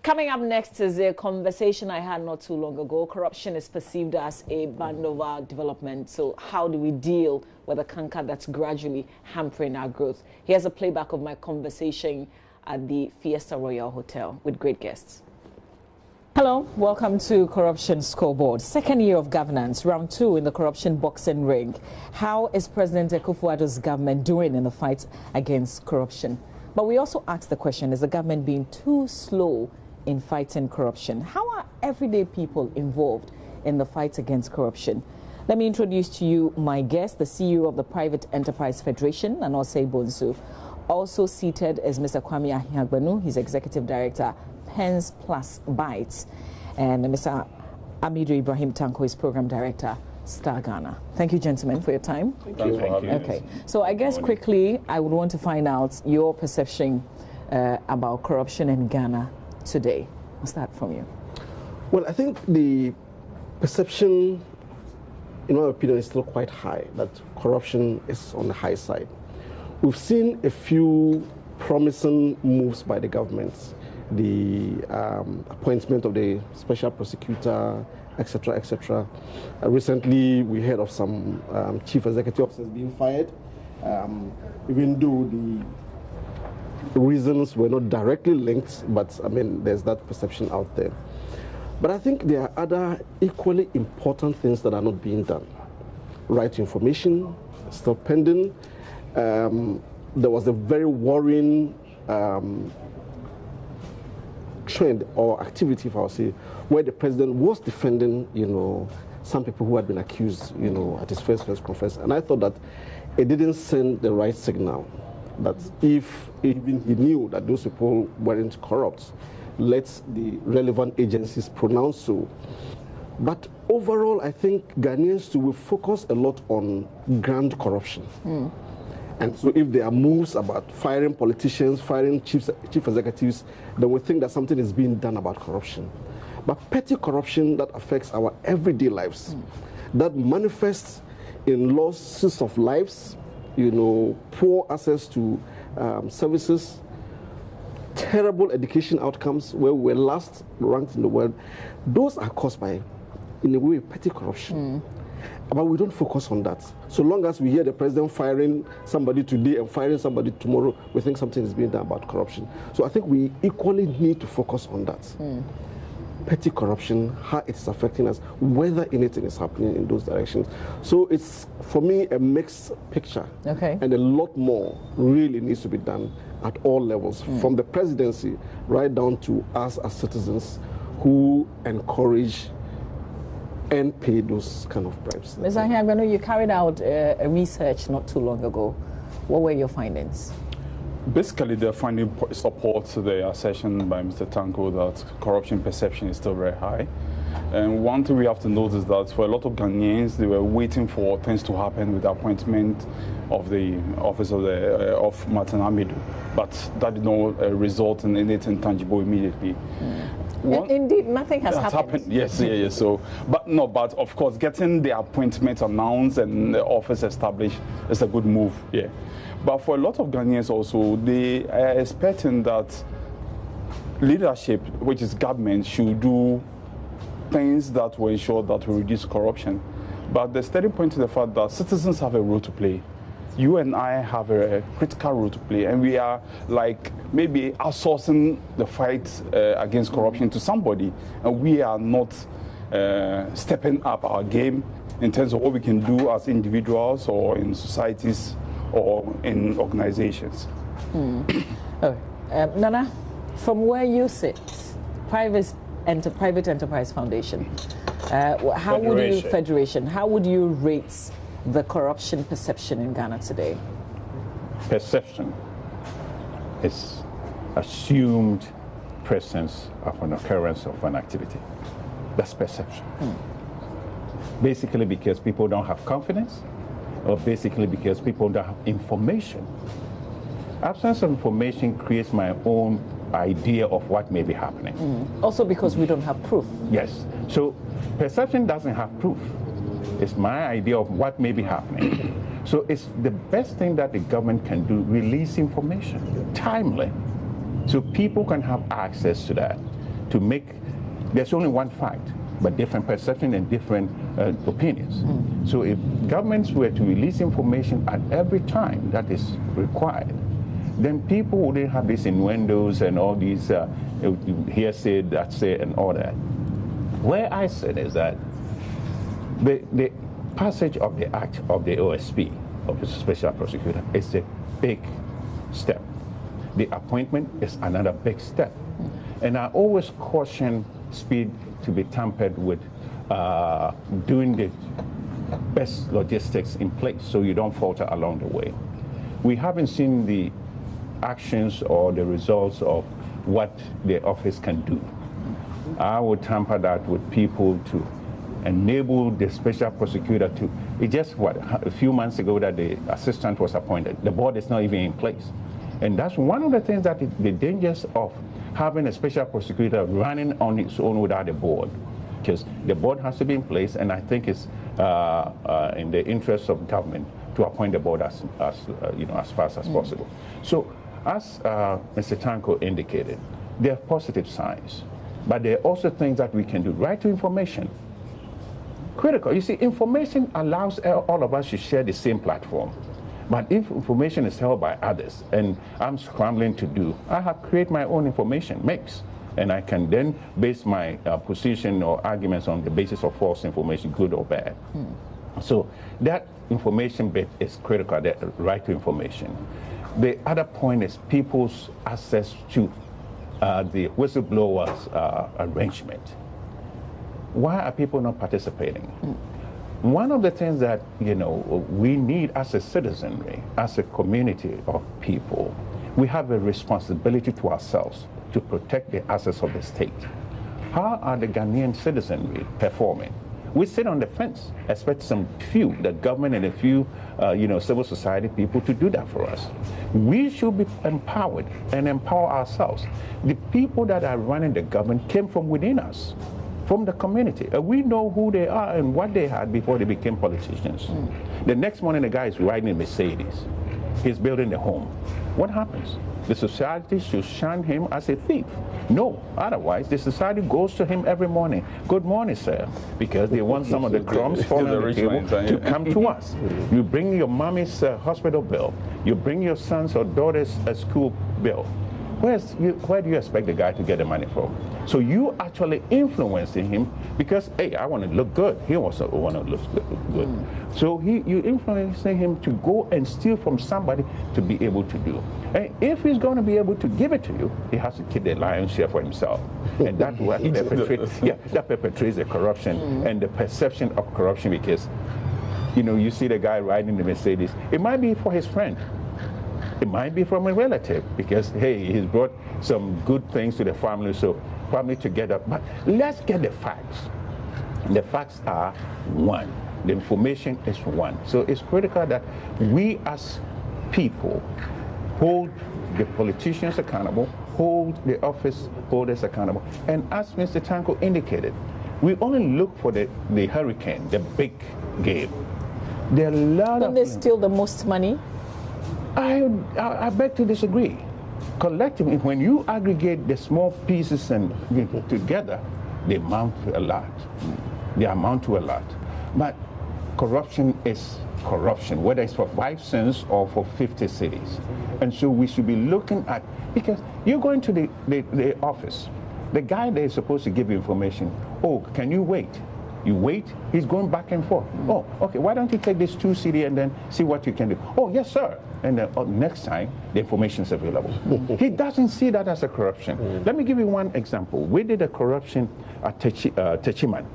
Coming up next is a conversation I had not too long ago. Corruption is perceived as a band of our development. So how do we deal with a canker that's gradually hampering our growth? Here's a playback of my conversation at the Fiesta Royal Hotel with great guests. Hello, welcome to Corruption Scoreboard. Second year of governance, round 2 in the corruption boxing ring. How is President Akufo-Addo's government doing in the fight against corruption? But we also asked the question, is the government being too slow in fighting corruption? How are everyday people involved in the fight against corruption? Let me introduce to you my guest, the CEO of the Private Enterprise Federation, Anosei Bonsu. Also seated is Mr. Kwame Ahiagbanu. He's Executive Director, Penplusbytes, and Mr. Amidu Ibrahim Tanko is Program Director, Star Ghana. Thank you, gentlemen, for your time. Thank you. Okay, so I guess quickly, I would want to find out your perception about corruption in Ghana today. I'll start from you. Well, I think the perception, in my opinion, is still quite high, that corruption is on the high side. We've seen a few promising moves by the government, the appointment of the special prosecutor, etc., etc. Recently, we heard of some chief executive officers being fired, even though the reasons were not directly linked, but I mean, there's that perception out there. But I think there are other equally important things that are not being done. Right to information, still pending. There was a very worrying trend or activity, if I would say, where the president was defending, some people who had been accused, at his first press conference. And I thought that it didn't send the right signal, that if even he knew that those people weren't corrupt, let the relevant agencies pronounce so. But overall, I think Ghanaians too will focus a lot on grand corruption. And so if there are moves about firing politicians, firing chief executives, then we think that something is being done about corruption. But petty corruption that affects our everyday lives, that manifests in losses of lives, poor access to services, terrible education outcomes where we're last ranked in the world, those are caused by, in a way, petty corruption. But we don't focus on that. So long as we hear the president firing somebody today and firing somebody tomorrow, we think something is being done about corruption. So I think we equally need to focus on that. Petty corruption, how it is affecting us, whether anything is happening in those directions. So it's, for me, a mixed picture. Okay. And a lot more really needs to be done at all levels, from the presidency right down to us as citizens who encourage and pay those kind of bribes. Ms. Ahiagbanu, you carried out a research not too long ago. What were your findings? Basically, the finding supports the assertion by Mr. Tanko that corruption perception is still very high. And one thing we have to note is that for a lot of Ghanaians, they were waiting for things to happen with the appointment of the office of Martin Amidu, but that did not result in anything tangible immediately. Indeed, nothing has happened. Yes. So, but of course, getting the appointment announced and the office established is a good move. Yeah, but for a lot of Ghanaians also, they are expecting that leadership, which is government, should do things that will ensure that we reduce corruption. But the steady point to the fact that citizens have a role to play. You and I have a critical role to play, and we are like maybe outsourcing the fight against corruption to somebody, and we are not stepping up our game in terms of what we can do as individuals or in societies or in organizations. Nana, from where you sit, Private Enterprise Foundation, how would you rate the corruption perception in Ghana today? Perception is assumed presence of an occurrence of an activity. That's perception. Basically because people don't have confidence, or basically because people don't have information. Absence of information creates my own idea of what may be happening. Also because we don't have proof. Yes. So perception doesn't have proof. It's my idea of what may be happening. So it's the best thing that the government can do, release information timely, so people can have access to that. to make, there's only one fact, but different perception and different opinions. So if governments were to release information at every time that is required, then people wouldn't have these innuendos and all these hearsay, that say, and all that. Where I said is that the passage of the act of the OSP, of the Special Prosecutor, is a big step. The appointment is another big step. And I always caution speed to be tampered with doing the best logistics in place so you don't falter along the way. We haven't seen the actions or the results of what the office can do. I would tamper that with people to enable the special prosecutor to, it just a few months ago that the assistant was appointed. The board is not even in place. And that's one of the things that the dangers of having a special prosecutor running on its own without a board, because the board has to be in place, and I think it's in the interest of government to appoint the board as fast as possible. So, as Mr. Tanko indicated, there are positive signs, but there are also things that we can do. Right to information, critical. You see, information allows all of us to share the same platform. But if information is held by others, and I'm scrambling to do, I have created my own information mix, and I can then base my position or arguments on the basis of false information, good or bad. So that information bit is critical, the right to information. The other point is people's access to the whistleblowers arrangement. Why are people not participating? One of the things that, we need as a citizenry, as a community of people, we have a responsibility to ourselves to protect the assets of the state. How are the Ghanaian citizenry performing? We sit on the fence, expect some few, the government and a few, civil society people to do that for us. We should be empowered and empower ourselves. The people that are running the government came from within us, from the community. We know who they are and what they had before they became politicians. The next morning, the guy is riding a Mercedes. He's building a home. What happens? The society should shun him as a thief. No, otherwise the society goes to him every morning. Good morning, sir, because they want some of the crumbs falling on the table to come to us. You bring your mommy's hospital bill. You bring your son's or daughter's school bill. Where do you expect the guy to get the money from? So you actually influencing him because, hey, I want to look good. He also want to look good. So you influencing him to go and steal from somebody to be able to do. And if he's going to be able to give it to you, he has to keep the lion's share for himself. And that's what that perpetrates the corruption and the perception of corruption because, you see the guy riding the Mercedes. It might be for his friend. It might be from a relative because, hey, he's brought some good things to the family, so probably together. But let's get the facts. The facts are one. The information is one. So it's critical that we as people hold the politicians accountable, hold the office holders accountable. And as Mr. Tanko indicated, we only look for the hurricane, the big game. There are a lot Don't they steal the most money? I beg to disagree. Collectively, when you aggregate the small pieces and together, they amount to a lot. They amount to a lot. But corruption is corruption, whether it's for 5 cents or for 50 cities. And so we should be looking at, because you're going to the office. The guy there is supposed to give you information. Oh, can you wait? You wait, he's going back and forth. Oh, okay, why don't you take this 2 CD and then see what you can do? Oh, yes, sir. And then next time, the information is available. He doesn't see that as a corruption. Let me give you one example. We did a corruption at Techiman,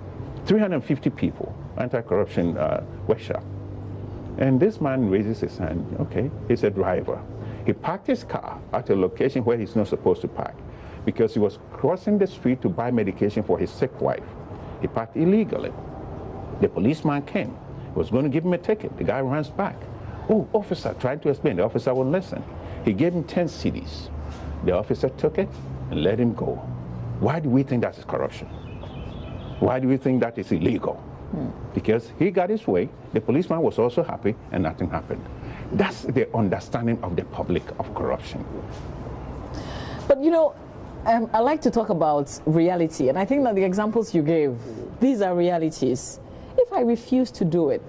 350 people, anti-corruption workshop. And this man raises his hand. Okay, he's a driver. He parked his car at a location where he's not supposed to park because he was crossing the street to buy medication for his sick wife. He parked illegally. The policeman came. He was going to give him a ticket. The guy runs back. Oh, officer, tried to explain. The officer wouldn't listen. He gave him 10 CDs. The officer took it and let him go. Why do we think that is corruption? Why do we think that is illegal? Because he got his way. The policeman was also happy and nothing happened. That's the understanding of the public of corruption. But I like to talk about reality, and I think that the examples you gave, these are realities. If I refuse to do it,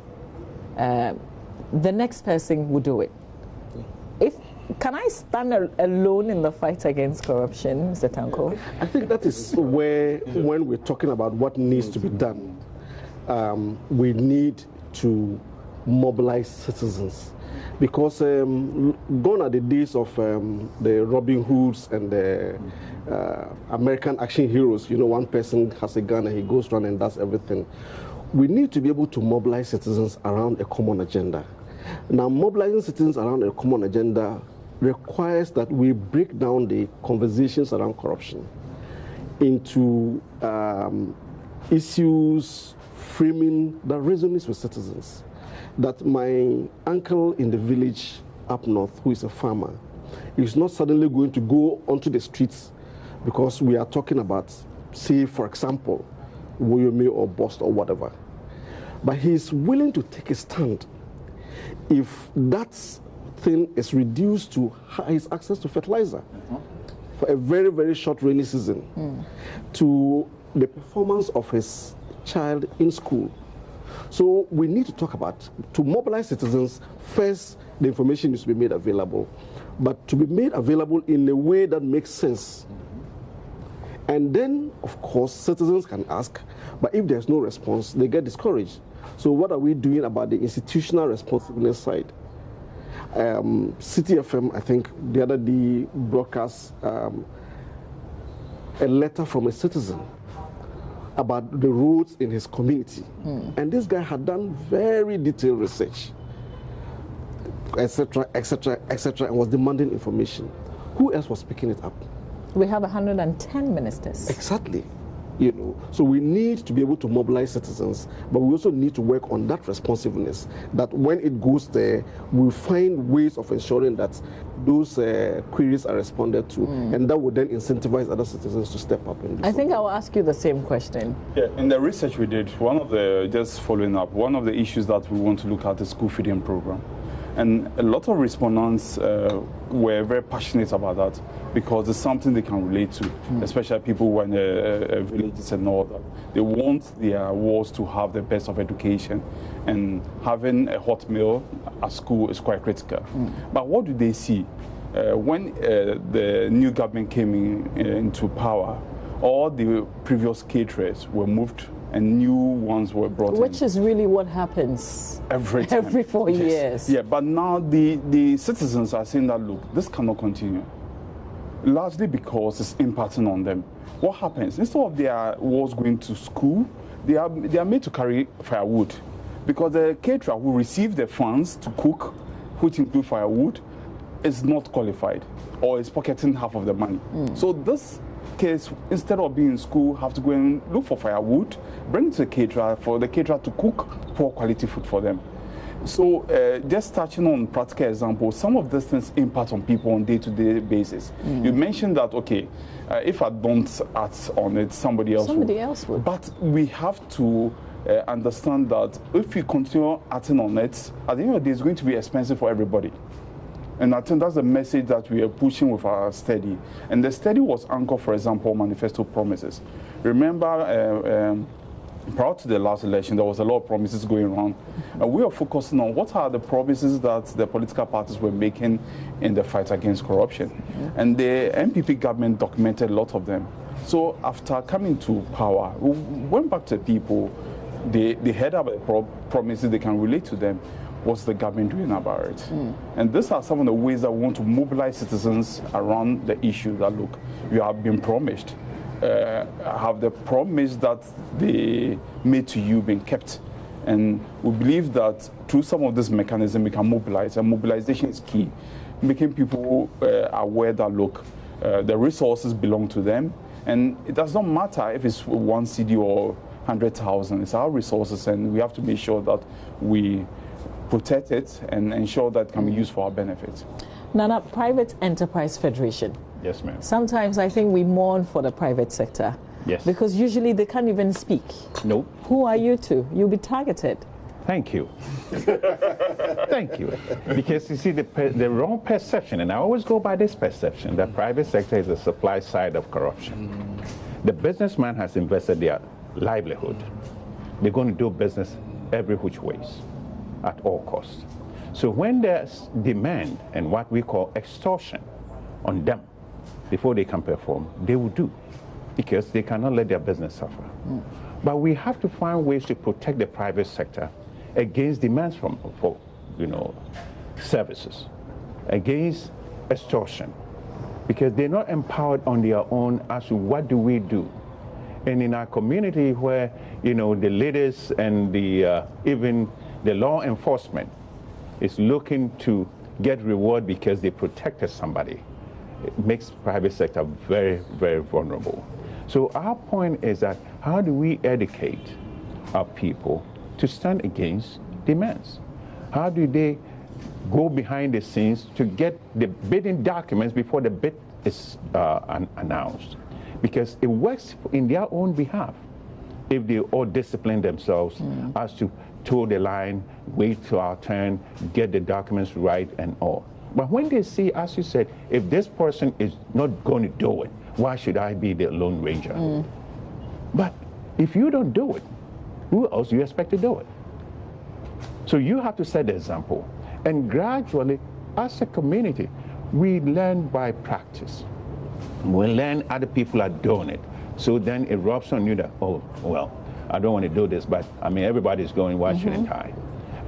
the next person will do it. Can I stand alone in the fight against corruption, Mr. Tanko? I think that is where, when we're talking about what needs to be done, we need to mobilize citizens. Because gone are the days of the Robin Hoods and the American action heroes. You know, one person has a gun and he goes around and does everything. We need to be able to mobilize citizens around a common agenda. Now, mobilizing citizens around a common agenda requires that we break down the conversations around corruption into issues framing that resonates with citizens. That my uncle in the village up north, who is a farmer, is not suddenly going to go onto the streets because we are talking about, say, for example, Woyomi or Bust or whatever. But he is willing to take a stand if that thing is reduced to his access to fertilizer for a very, very short rainy season, to the performance of his child in school. So we need to talk about, to mobilize citizens, first, the information needs to be made available, but to be made available in a way that makes sense. And then, of course, citizens can ask, but if there's no response, they get discouraged. So what are we doing about the institutional responsiveness side? City FM, I think, the other day broadcast a letter from a citizen about the roads in his community. And this guy had done very detailed research, etc., etc., etc., and was demanding information. Who else was picking it up? We have 110 ministers. Exactly. You know, so we need to be able to mobilize citizens, but we also need to work on that responsiveness, that when it goes there, we find ways of ensuring that those queries are responded to, and that would then incentivize other citizens to step up and do I think I will ask you the same question. Yeah, in the research we did, just following up, one of the issues that we want to look at is school feeding program. And a lot of respondents were very passionate about that because it's something they can relate to, especially people who are in villages and all that. They want their wards to have the best of education, and having a hot meal at school is quite critical. But what do they see? When the new government came into power, all the previous caterers were moved and new ones were brought in. Which is really what happens every 4 years. Yeah, but now the citizens are saying that, look, this cannot continue. Largely because it's impacting on them. What happens? Instead of their wards going to school, they are made to carry firewood. Because the caterer who received the funds to cook, which include firewood, is not qualified or is pocketing half of the money. So this case, instead of being in school, have to go and look for firewood, bring it to the caterer for the caterer to cook poor quality food for them. So just touching on practical examples, some of these things impact on people on day-to-day basis. You mentioned that, okay, if I don't act on it, somebody else would. But we have to understand that if we continue acting on it, at the end of the day, it's going to be expensive for everybody. And I think that's the message that we are pushing with our study. And the study was anchored, for example, manifesto promises. Remember, prior to the last election, there was a lot of promises going around. And we are focusing on what are the promises that the political parties were making in the fight against corruption. And the NPP government documented a lot of them. So after coming to power, we went back to the people. They heard about the promises, they can relate to them. What's the government doing about it? And these are some of the ways that we want to mobilize citizens around the issue that, look, you have been promised. Have the promise that they made to you been kept? And we believe that through some of this mechanism we can mobilize, and mobilization is key. Making people aware that, look, the resources belong to them, and it does not matter if it's 1 CD or 100,000, it's our resources, and we have to make sure that we protect it and ensure that it can be used for our benefit. Nana, Private Enterprise Federation. Yes, ma'am. Sometimes I think we mourn for the private sector. Yes. Because usually they can't even speak. Nope. Who are you to? You'll be targeted. Thank you. Thank you. Because you see, the wrong perception, and I always go by this perception, that private sector is the supply side of corruption. The businessman has invested their livelihood. They're going to do business every which ways, at all costs. So when there's demand and what we call extortion on them before they can perform, they will do, because they cannot let their business suffer. But we have to find ways to protect the private sector against demands for services, against extortion, because they're not empowered on their own as to what do we do. And in our community where, the leaders and even the law enforcement is looking to get reward because they protected somebody, it makes private sector very, very vulnerable. So our point is that how do we educate our people to stand against demands? How do they go behind the scenes to get the bidding documents before the bid is announced? Because it works in their own behalf if they all discipline themselves as to toe the line, wait till our turn, get the documents right and all. But when they see, as you said, if this person is not going to do it, why should I be the Lone Ranger? But if you don't do it, who else do you expect to do it? So you have to set the example. And gradually, as a community, we learn by practice. We learn other people are doing it. So then it rubs on you that, oh, well, I don't want to do this, but I mean, everybody's going, why shouldn't I?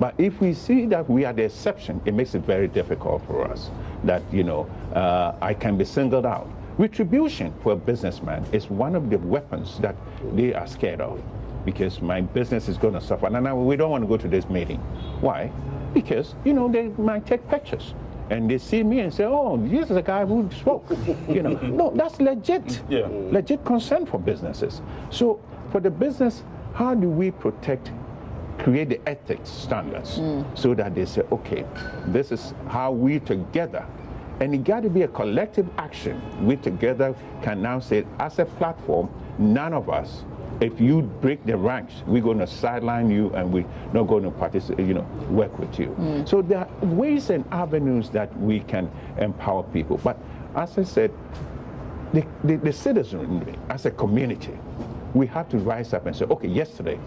But if we see that we are the exception, it makes it very difficult for us that, I can be singled out. Retribution for a businessman is one of the weapons that they are scared of, because my business is going to suffer. And we don't want to go to this meeting. Why? Because, they might take pictures. And they see me and say, oh, this is the guy who spoke. No, that's legit. Legit concern for businesses. So for the business, how do we create the ethics standards so that they say, okay, this is how we together, and it got to be a collective action. We together can now say, as a platform, none of us, if you break the ranks, we're going to sideline you and we're not going to participate, work with you. So there are ways and avenues that we can empower people. But as I said, the citizenry, as a community, we have to rise up and say, okay, yesterday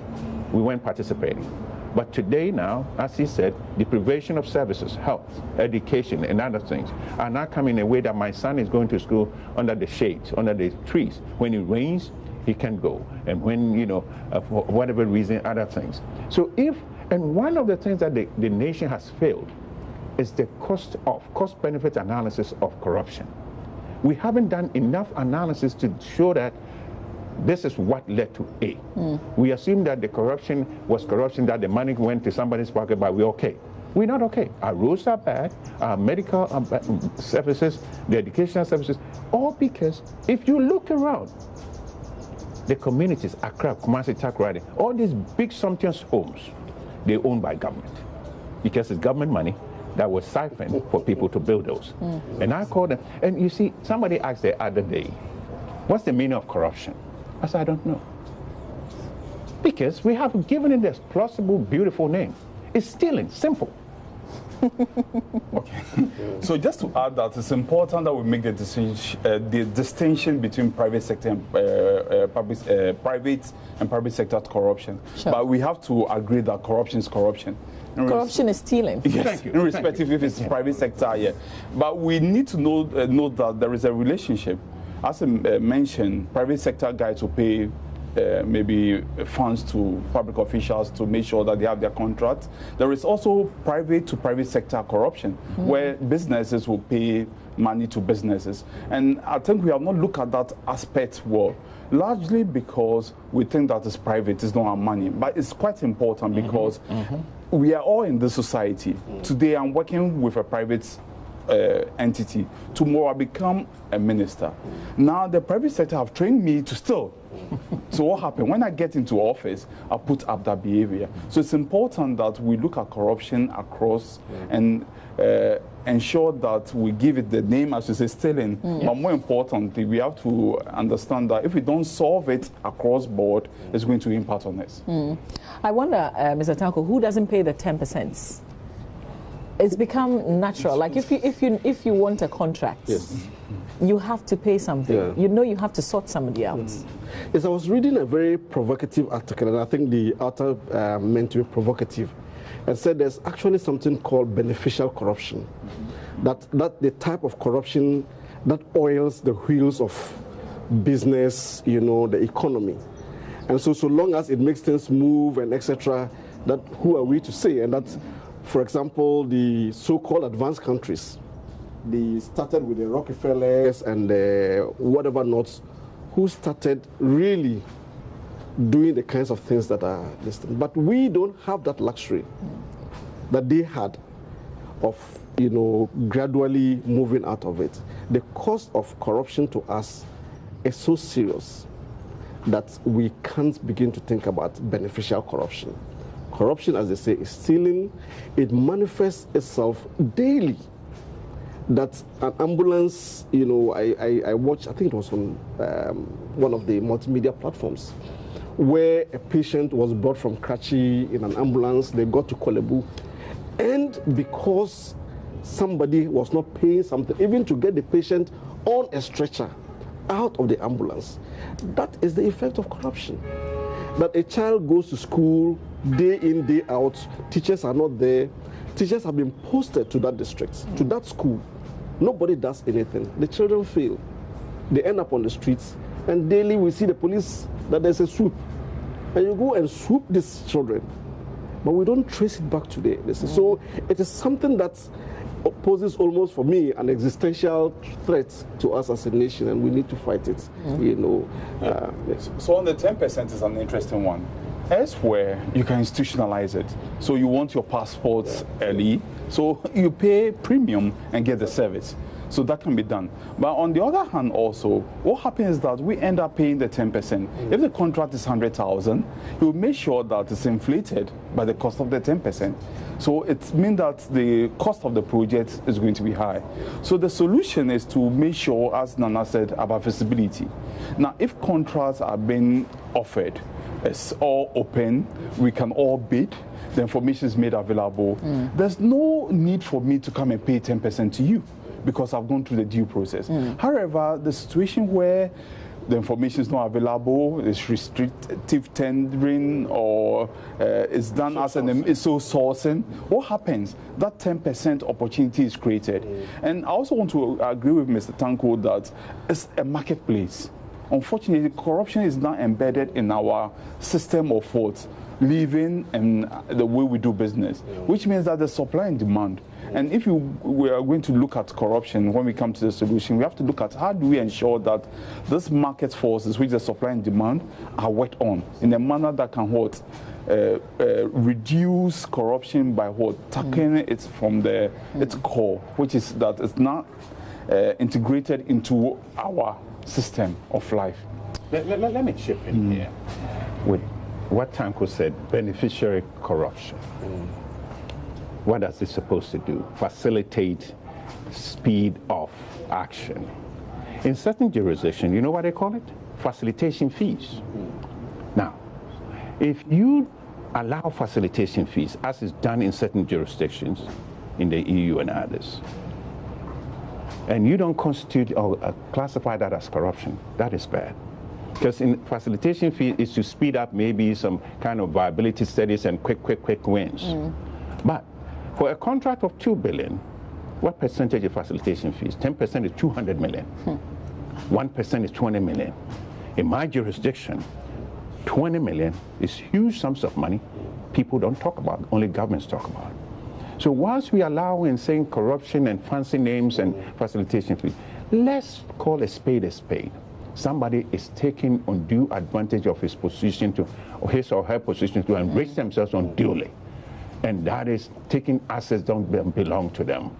we weren't participating. But today now, as he said, deprivation of services, health, education, and other things are not coming in a way that my son is going to school under the shades, under the trees. When it rains, he can go. And when, for whatever reason, other things. So and one of the things that the nation has failed is the cost-benefit analysis of corruption. We haven't done enough analysis to show that this is what led to A. We assume that the corruption was corruption, that the money went to somebody's pocket, but we're okay. We're not okay. Our roads are bad, our medical services, the educational services, all because if you look around, the communities, Accra, Kumasi, Takoradi, all these big sumptuous homes, they're owned by government because it's government money that was siphoned for people to build those. And I call them, and you see, somebody asked the other day, what's the meaning of corruption? I said, I don't know. Because we have given it this plausible, beautiful name. It's stealing, simple. Okay. So just to add that, it's important that we make the distinction between private sector and private and public sector corruption. Sure. But we have to agree that corruption is corruption. Corruption is stealing. Yes, Thank you. irrespective if it's private sector, But we need to know that there is a relationship. As I mentioned, private sector guys will pay maybe funds to public officials to make sure that they have their contracts. There is also private to private sector corruption, where businesses will pay money to businesses. And I think we have not looked at that aspect well, largely because we think that it's private, it's not our money. But it's quite important because we are all in this society. Today I'm working with a private entity. Tomorrow I become a minister. Now the private sector have trained me to steal. So what happened? When I get into office, I put up that behavior. So it's important that we look at corruption across and ensure that we give it the name, as you say, stealing. But more importantly, we have to understand that if we don't solve it across board, it's going to impact on us. I wonder, Mr. Tanko, who doesn't pay the 10%? It's become natural. Like if you want a contract, Yes. you have to pay something. Yeah. You know you have to sort somebody out. Yes, I was reading a very provocative article, and I think the author meant to be provocative, and said there's actually something called beneficial corruption. That the type of corruption that oils the wheels of business, you know, the economy. And so long as it makes things move and etc., that who are we to say? And that, for example, the so-called advanced countries, they started with the Rockefellers and the whatever nots, who started really doing the kinds of things that are listed. But we don't have that luxury that they had of, you know, gradually moving out of it. The cost of corruption to us is so serious that we can't begin to think about beneficial corruption. Corruption, as they say, is stealing. It manifests itself daily. That an ambulance, you know, I watched, I think it was on one of the multimedia platforms, where a patient was brought from Karachi in an ambulance. They got to Kolebu, and because somebody was not paying something, even to get the patient on a stretcher out of the ambulance, that is the effect of corruption. That a child goes to school day in, day out, teachers are not there, teachers have been posted to that district, to that school. Nobody does anything. The children fail. They end up on the streets, and daily we see the police that there's a swoop. And you go and swoop these children, but we don't trace it back to the So it is something that poses almost, for me, an existential threat to us as a nation, and we need to fight it. You know. So on the 10% is an interesting one. Elsewhere, you can institutionalize it. So you want your passports early, so you pay premium and get the service. So that can be done. But on the other hand also, what happens is that we end up paying the 10%. If the contract is 100,000, you make sure that it's inflated by the cost of the 10%. So it means that the cost of the project is going to be high. So the solution is to make sure, as Nana said, about visibility. Now, if contracts are being offered, it's all open, we can all bid, the information is made available. There's no need for me to come and pay 10% to you, because I've gone through the due process. However, the situation where the information is not available, it's restrictive tendering, or it's done as an sole sourcing, what happens? That 10% opportunity is created. And I also want to agree with Mr. Tanko that it's a marketplace. Unfortunately, corruption is now embedded in our system of thought, living and the way we do business, which means that there's supply and demand. And if we are going to look at corruption when we come to the solution, we have to look at how do we ensure that these market forces, which are supply and demand, are worked on in a manner that can reduce corruption by tackling it from its core, which is that it's not integrated into our system of life. Let me chip in here with what Tanko said, beneficiary corruption. What is it supposed to do? Facilitate speed of action. In certain jurisdictions, you know what they call it? Facilitation fees. Now, if you allow facilitation fees, as is done in certain jurisdictions in the EU and others, and you don't constitute or classify that as corruption, that is bad. Because in facilitation fee is to speed up maybe some kind of viability studies and quick wins. But for a contract of 2 billion, what percentage of facilitation fees? 10% is 200 million. 1% is 20 million. In my jurisdiction, 20 million is huge sums of money people don't talk about, only governments talk about. So once we allow in saying corruption and fancy names and facilitation fees, let's call a spade a spade. Somebody is taking undue advantage of his position or his or her position to enrich themselves unduly. And that is taking assets that don't belong to them.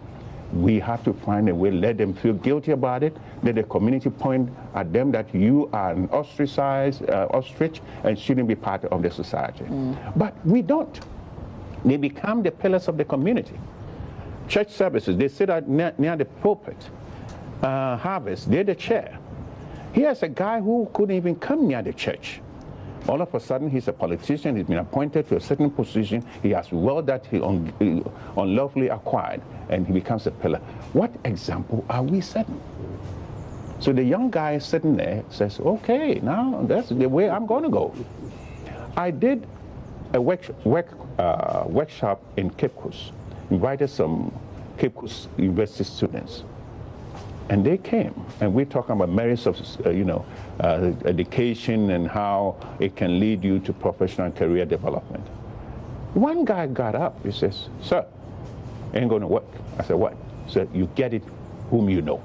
We have to find a way, let them feel guilty about it, let the community point at them that you are an ostrich and shouldn't be part of the society. But we don't. They become the pillars of the community. Church services, they sit out near the pulpit. Harvest, they're the chair. Here's a guy who couldn't even come near the church. All of a sudden, he's a politician. He's been appointed to a certain position. He has wealth that he unlawfully acquired, and he becomes a pillar. What example are we setting? So the young guy sitting there says, okay, now that's the way I'm going to go. I did a workshop in Cape Coast, invited some Cape Coast University students. And they came, and we're talking about merits of, education and how it can lead you to professional and career development. One guy got up, he says, sir, ain't going to work. I said, what? He said, you get it whom you know.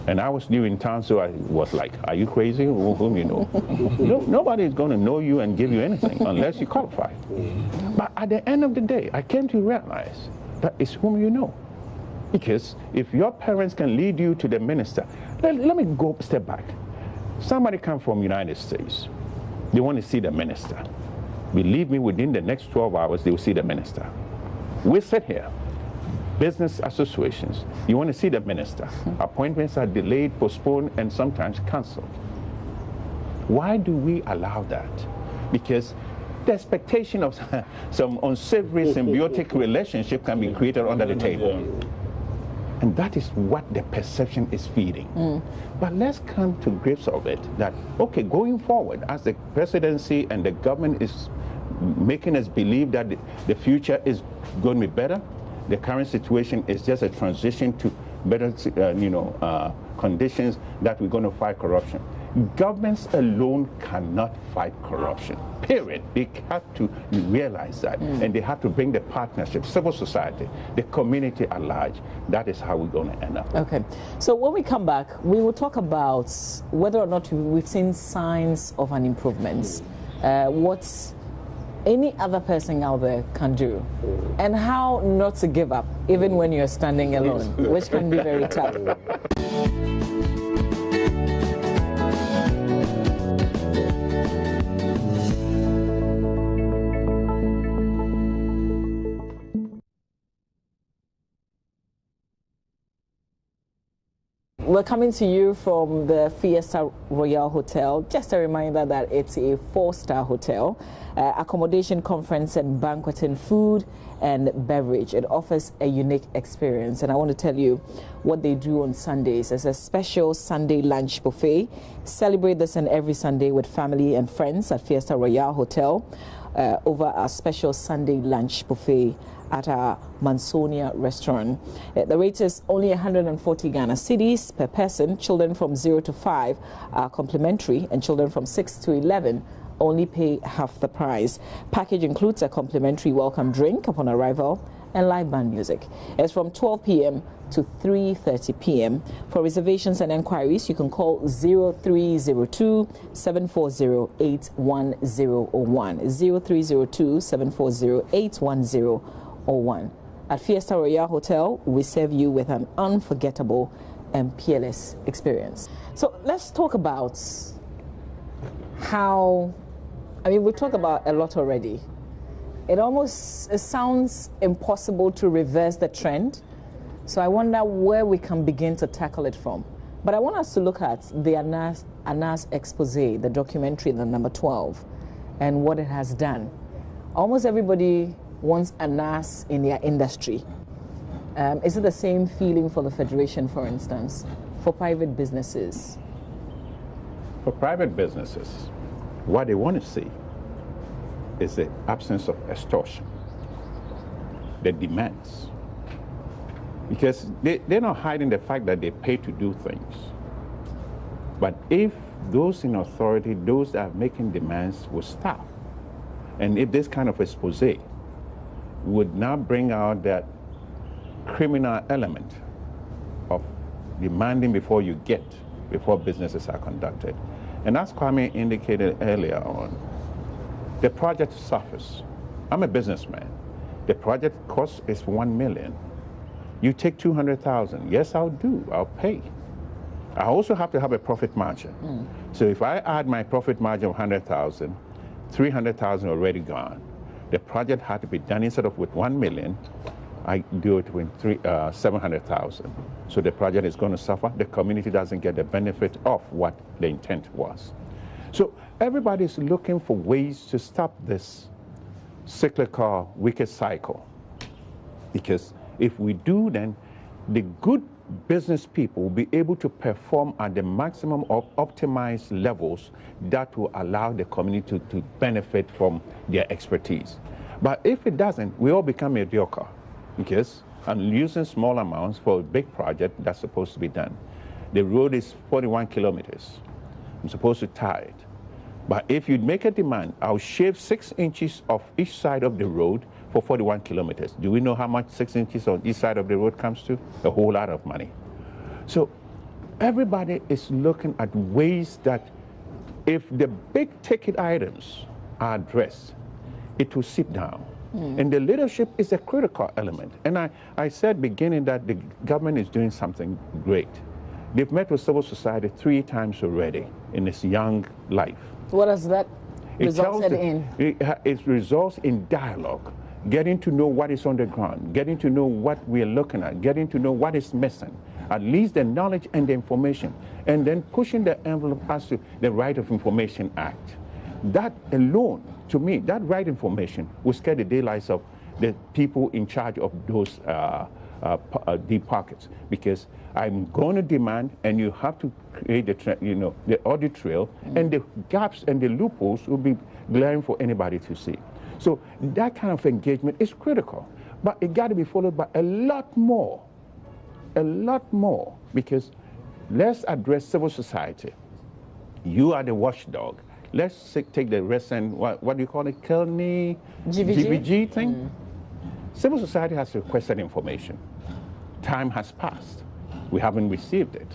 And I was new in town, so I was like, are you crazy? Whom you know? No, nobody is going to know you and give you anything unless you qualify. But at the end of the day, I came to realize that it's whom you know. Because if your parents can lead you to the minister, let me go a step back. Somebody come from the United States. They want to see the minister. Believe me, within the next 12 hours, they will see the minister. We sit here, business associations. You want to see the minister. Appointments are delayed, postponed, and sometimes canceled. Why do we allow that? Because the expectation of some unsavory symbiotic relationship can be created under the table. And that is what the perception is feeding. But let's come to grips of it that, okay, going forward, as the presidency and the government is making us believe that the future is going to be better, the current situation is just a transition to better conditions that we're going to fight corruption. Governments alone cannot fight corruption, period. They have to realize that, and they have to bring the partnership, civil society, the community at large. That is how we're going to end up. Okay, so when we come back, we will talk about whether or not we've seen signs of an improvement, what any other person out there can do, and how not to give up, even when you're standing alone, which can be very tough. We're coming to you from the Fiesta Royal Hotel. Just a reminder that it's a 4-star hotel. Accommodation, conference and banqueting, food and beverage. It offers a unique experience. And I want to tell you what they do on Sundays. It's a special Sunday lunch buffet. Celebrate this and every Sunday with family and friends at Fiesta Royal Hotel over our special Sunday lunch buffet at our Mansonia restaurant. The rate is only 140 Ghana cedis per person. Children from 0 to 5 are complimentary, and children from 6 to 11 only pay half the price. Package includes a complimentary welcome drink upon arrival and live band music. It's from 12 p.m. to 3:30 p.m. For reservations and enquiries, you can call 0302-740-81001, 0302-740-81001. At Fiesta Royal Hotel, we serve you with an unforgettable and peerless experience. So let's talk about how, we've talked about a lot already. It sounds impossible to reverse the trend. So I wonder where we can begin to tackle it from. But I want us to look at the Anas expose, the documentary, the number 12, and what it has done. Almost everybody wants Anas in their industry. Is it the same feeling for the Federation, for instance, for private businesses? For private businesses, what they want to see is the absence of extortion, the demands. Because they're not hiding the fact that they pay to do things. But if those in authority, those that are making demands, will stop, and if this kind of expose would now bring out that criminal element of demanding before you get, before businesses are conducted. And as Kwame indicated earlier on, the project suffers. I'm a businessman. The project cost is 1 million. You take 200,000. Yes, I'll do. I'll pay. I also have to have a profit margin. So if I add my profit margin of 100,000, 300,000 already gone. The project had to be done instead of with 1 million. I do it with 700,000. So the project is going to suffer. The community doesn't get the benefit of what the intent was. So everybody's looking for ways to stop this cyclical wicked cycle. Because if we do, then the good business people will be able to perform at the maximum of optimized levels that will allow the community to benefit from their expertise. But if it doesn't, we all become mediocre because I'm using small amounts for a big project that's supposed to be done. The road is 41 kilometers. I'm supposed to tie it. But if you make a demand, I'll shave 6 inches of each side of the road for 41 kilometers. Do we know how much 6 inches on each side of the road comes to? A whole lot of money. So everybody is looking at ways that if the big ticket items are addressed, it will sit down. And the leadership is a critical element. And I said beginning that the government is doing something great. They've met with civil society 3 times already in its young life. What has that resulted in? It results in dialogue, getting to know what is on the ground, getting to know what we're looking at, getting to know what is missing, at least the knowledge and the information, and then pushing the envelope as to the Right of Information Act. That alone, to me, that right information will scare the daylights of the people in charge of those deep pockets, because I'm going to demand, and you have to create the audit trail, and the gaps and the loopholes will be glaring for anybody to see. So that kind of engagement is critical, but it got to be followed by a lot more, because let's address civil society. You are the watchdog. Let's take the recent, what do you call it, GVG thing? Civil society has requested information. Time has passed. We haven't received it.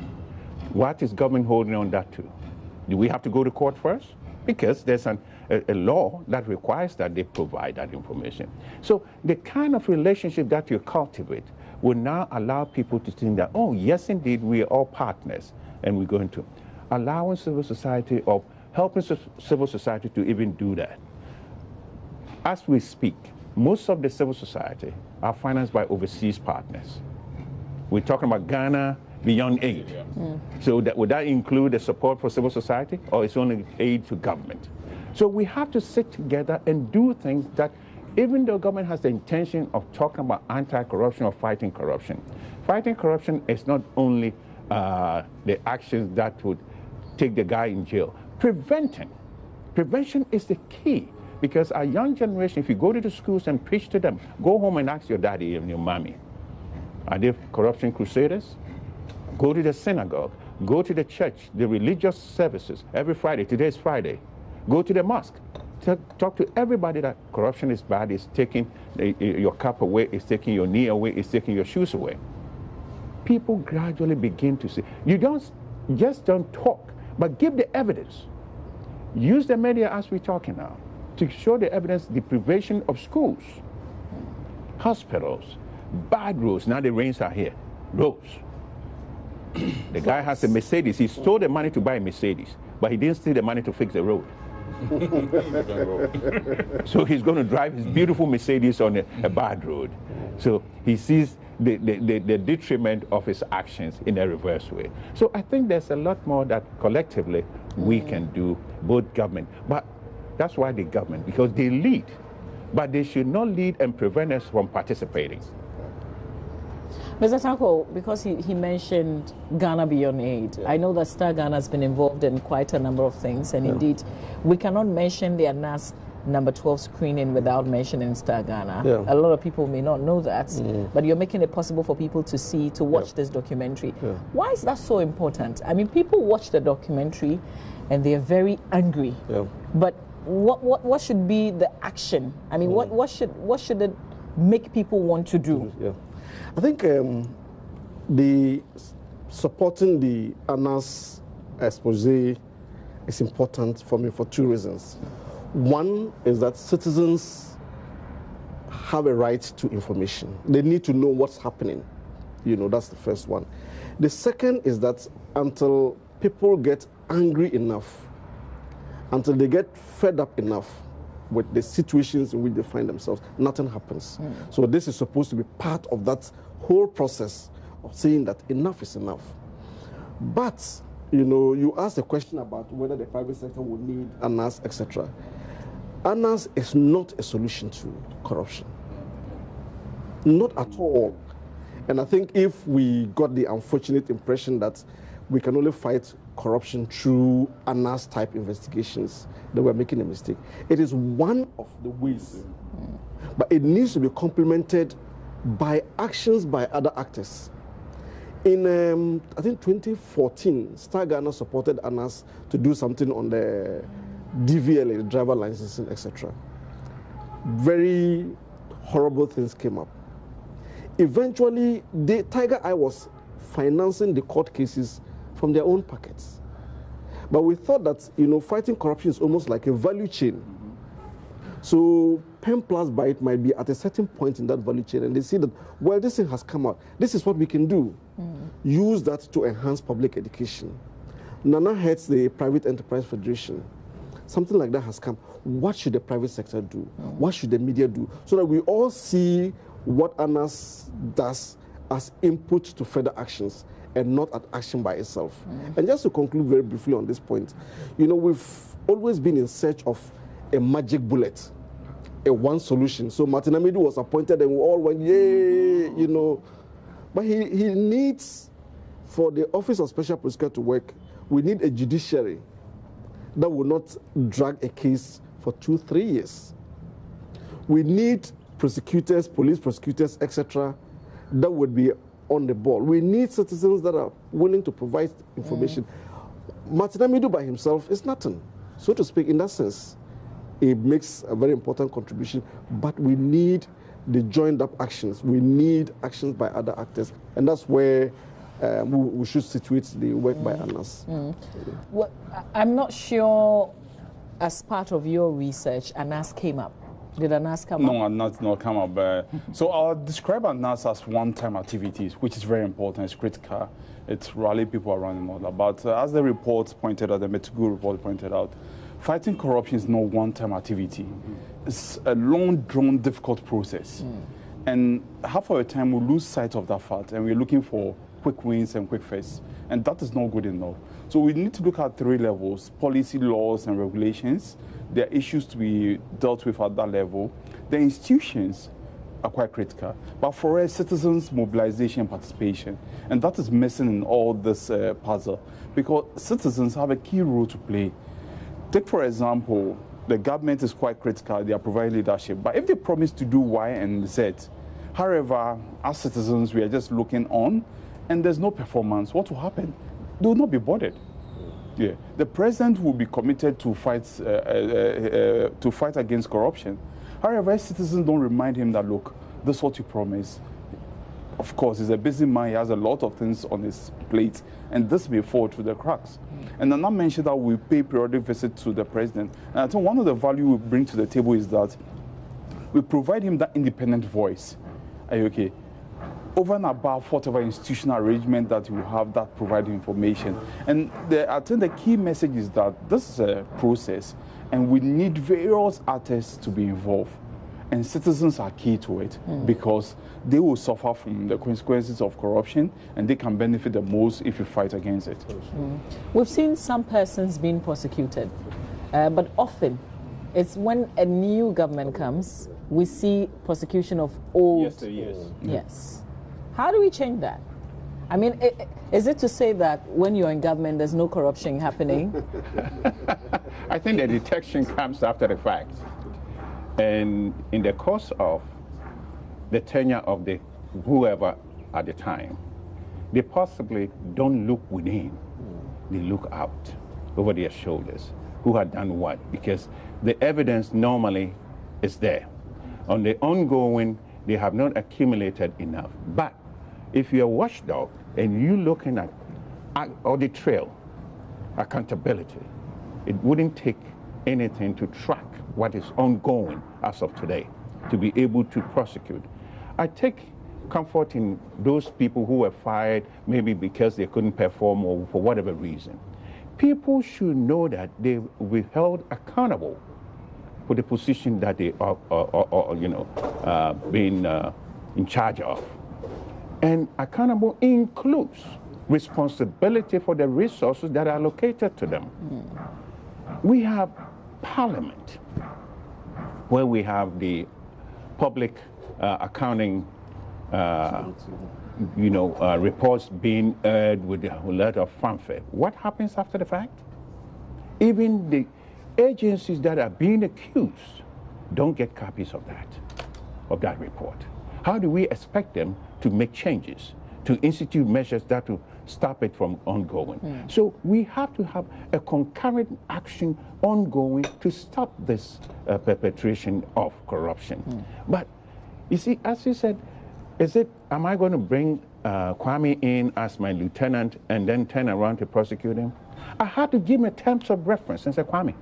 What is government holding on that to? Do we have to go to court first? Because there's a law that requires that they provide that information. So the kind of relationship that you cultivate will now allow people to think that, oh, yes, indeed, we are all partners, and we're going to allowing civil society of helping civil society to even do that. As we speak, most of the civil society are financed by overseas partners. We're talking about Ghana Beyond Aid. So would that include the support for civil society, or it's only aid to government? So we have to sit together and do things that, even though government has the intention of talking about anti-corruption or fighting corruption is not only the actions that would take the guy in jail. Prevention is the key, because our young generation, if you go to the schools and preach to them, go home and ask your daddy and your mommy, are they corruption crusaders? Go to the synagogue, go to the church, the religious services every Friday. Today is Friday. Go to the mosque. Talk to everybody that corruption is bad, it's taking your cup away, it's taking your knee away, it's taking your shoes away. People gradually begin to see. You don't talk, but give the evidence. Use the media as we're talking now to show the evidence, the privation of schools, hospitals, bad roads. Now the rains are here. Roads. The guy has a Mercedes. He stole the money to buy a Mercedes, but he didn't steal the money to fix the road. So he's going to drive his beautiful Mercedes on a bad road. So he sees the detriment of his actions in a reverse way. So I think there's a lot more that collectively we can do, both government. But that's why the government, because they lead. But they should not lead and prevent us from participating. Mr. Tanko, because he mentioned Ghana Beyond Aid, I know that Star Ghana has been involved in quite a number of things, and indeed, we cannot mention the ANAS number 12 screening without mentioning Star Ghana. A lot of people may not know that, but you're making it possible for people to see, to watch this documentary. Why is that so important? I mean, people watch the documentary and they're very angry, but what should be the action? I mean, what should it make people want to do? I think the supporting the ANAS expose is important for me for 2 reasons. One is that citizens have a right to information. They need to know what's happening. That's the first one. The second is that until people get angry enough, until they get fed up enough, with the situations in which they find themselves, nothing happens. So this is supposed to be part of that whole process of saying that enough is enough. But, you know, you asked a question about whether the private sector will need ANAS, etc. ANAS is not a solution to corruption. Not at all. And I think if we got the unfortunate impression that we can only fight corruption through ANAS type investigations, then we're making a mistake. It is one of the ways, but it needs to be complemented by actions by other actors. In, I think, 2014, Star Ghana supported ANAS to do something on the DVLA, the driver licensing, etc. Very horrible things came up. Eventually, Tiger Eye was financing the court cases from their own pockets. But we thought that, you know, fighting corruption is almost like a value chain. So Penplusbytes might be at a certain point in that value chain, and they see that, well, this thing has come out. This is what we can do. Use that to enhance public education. Nana heads the Private Enterprise Federation. Something like that has come. What should the private sector do? What should the media do? So that we all see what ANAS does as input to further actions and not at action by itself. And just to conclude very briefly on this point, you know, we've always been in search of a magic bullet, a one solution. So Martin Amidu was appointed and we all went, yay, you know. But he needs, for the Office of Special Prosecutor to work, we need a judiciary that will not drag a case for 2-3 years. We need prosecutors, police prosecutors, etc., that would be on the ball. We need citizens that are willing to provide information. Martin Amidu by himself is nothing, so to speak, in that sense. It makes a very important contribution, but we need the joined up actions. We need actions by other actors, and that's where we should situate the work by ANAS. Well, I'm not sure, as part of your research, ANAS came up. Did ANAS come up? No, ANAS did not come up. So I'll describe ANAS as one-time activities, which is very important. It's critical. It's rally people around and all that. But as the report pointed out, the Metigu report pointed out, fighting corruption is not one-time activity. It's a long-drawn, difficult process. And half of the time we lose sight of that fact, and we're looking for quick wins and quick fixes. And that is not good enough. So we need to look at 3 levels: policy, laws, and regulations. There are issues to be dealt with at that level. The institutions are quite critical. But for us, citizens' mobilization and participation, and that is missing in all this puzzle, because citizens have a key role to play. Take, for example, the government is quite critical. They are providing leadership. But if they promise to do Y and Z, however, as citizens, we are just looking on, and there's no performance, what will happen? They will not be bothered. Yeah, the president will be committed to fight against corruption. However, citizens don't remind him that, look, this is what you promised. Of course, he's a busy man. He has a lot of things on his plate, and this may fall through the cracks. And then I mentioned that we pay periodic visits to the president. And I think one of the value we bring to the table is that we provide him that independent voice. Are you okay? Over and above whatever institutional arrangement that you have that provide information. And I think the key message is that this is a process, and we need various actors to be involved. And citizens are key to it, because they will suffer from the consequences of corruption, and they can benefit the most if you fight against it. We've seen some persons being prosecuted, but often it's when a new government comes, we see prosecution of old. Yes. How do we change that? I mean, is it to say that when you're in government, there's no corruption happening? I think the detection comes after the fact. And in the course of the tenure of the whoever at the time, they possibly don't look within. They look out over their shoulders. Who had done what? Because the evidence normally is there. On the ongoing, they have not accumulated enough. But if you're a watchdog and you're looking at audit trail, accountability, it wouldn't take anything to track what is ongoing as of today to be able to prosecute. I take comfort in those people who were fired maybe because they couldn't perform or for whatever reason. People should know that they will be held accountable for the position that they are, being in charge of. And accountable includes responsibility for the resources that are allocated to them. We have Parliament, where we have the public accounting reports being aired with a lot of fanfare. What happens after the fact? Even the agencies that are being accused don't get copies of that report. How do we expect them to make changes, to institute measures that will stop it from ongoing? So we have to have a concurrent action ongoing to stop this perpetration of corruption. But you see, as you said, am I going to bring Kwame in as my lieutenant and then turn around to prosecute him? I had to give him a terms of reference and say, Kwame,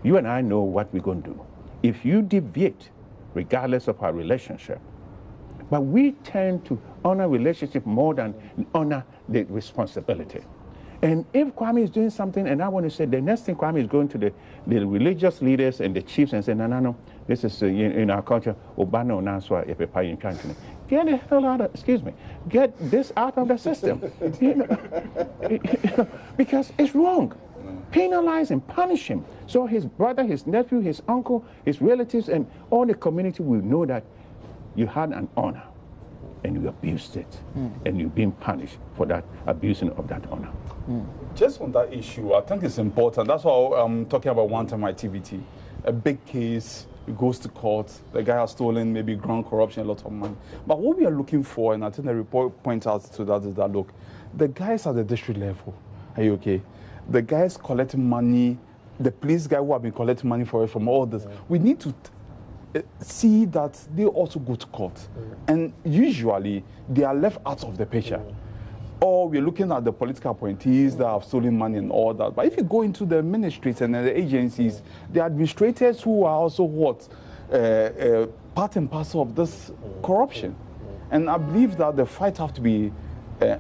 you and I know what we're going to do. If you deviate, regardless of our relationship, but we tend to honor relationship more than honor the responsibility. And if Kwame is doing something, and I want to say the next thing Kwame is going to the religious leaders and the chiefs and say, no, this is in our culture, Obano Naswa Epepa Country. Get the hell out of, get this out of the system. Because it's wrong. Penalize him, punish him. So his brother, his nephew, his uncle, his relatives, and all the community will know that you had an honor and you abused it, and you're being punished for that abusing of that honor. Just on that issue, I think it's important. That's why I'm talking about one-time activity. A big case, it goes to court, the guy has stolen maybe ground corruption, a lot of money. But what we are looking for, and I think the report points out to that, is that, look, the guys at the district level, are you okay? The guys collecting money, the police guy who have been collecting money for us from all this, we need to see that they also go to court. And usually they are left out of the picture. Or we're looking at the political appointees that have stolen money and all that. But if you go into the ministries and the agencies, the administrators who are also part and parcel of this corruption. And I believe that the fight have to be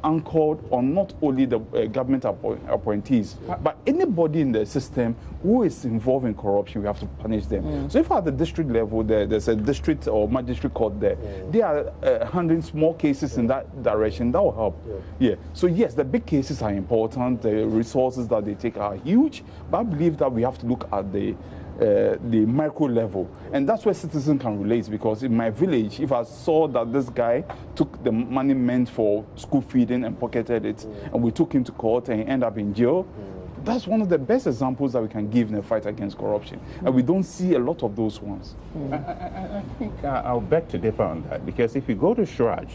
anchored on not only the government appointees, but anybody in the system who is involved in corruption, we have to punish them. So if at the district level, there's a district or magistrate court there, they are handling small cases in that direction, that will help. So yes, the big cases are important, the resources that they take are huge, but I believe that we have to look at the micro level, and that's where citizens can relate. Because in my village, if I saw that this guy took the money meant for school feeding and pocketed it, and we took him to court and he ended up in jail, that's one of the best examples that we can give in the fight against corruption, and we don't see a lot of those ones. I think I'll beg to differ on that, because if you go to Shraj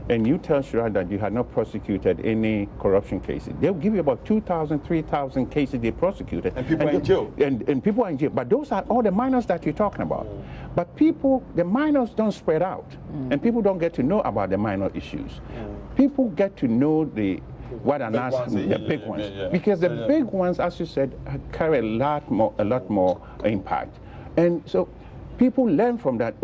and you tell Shraj that you had not prosecuted any corruption cases, they'll give you about 2,000, 3,000 cases they prosecuted. And people are in jail. And people are in jail. But those are all the minors that you're talking about. But the minors don't spread out. And people don't get to know about the minor issues. People get to know the big ones. Because the big ones, as you said, carry a lot more impact. And so people learn from that.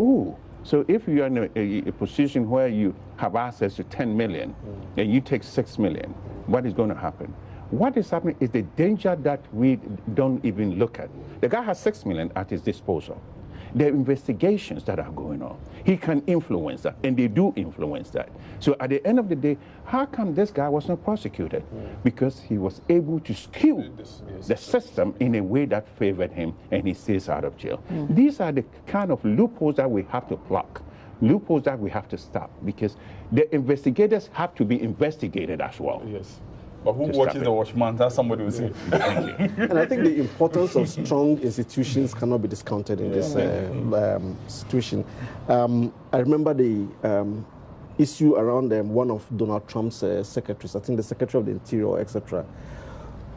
So if you're in a position where you have access to 10 million and you take 6 million, what is going to happen? What is happening is the danger that we don't even look at. The guy has 6 million at his disposal. There are investigations that are going on. He can influence that, and they do influence that. So at the end of the day, how come this guy was not prosecuted? Because he was able to skew the system in a way that favored him, and he stays out of jail. These are the kind of loopholes that we have to plug, loopholes that we have to stop, because the investigators have to be investigated as well. But who watches the watchman? That's somebody will say. And I think the importance of strong institutions cannot be discounted in this situation. I remember the issue around one of Donald Trump's secretaries, I think the Secretary of the Interior, etc.,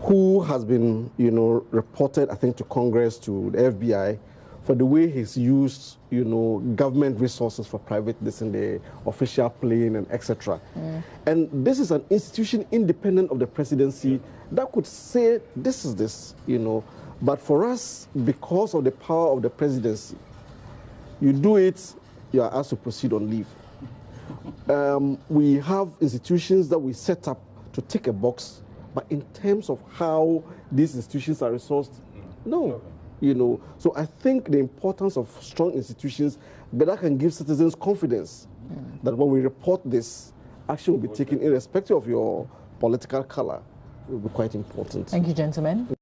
who has been, reported, I think, to Congress, to the FBI, for the way he's used, government resources for private, in the official plane and etc. And this is an institution independent of the presidency that could say this is this, But for us, because of the power of the presidency, you do it, you are asked to proceed on leave. We have institutions that we set up to tick a box, but in terms of how these institutions are resourced, no. you know. So I think the importance of strong institutions better can give citizens confidence that when we report this, action will be taken irrespective of your political color. It will be quite important. Thank you, gentlemen.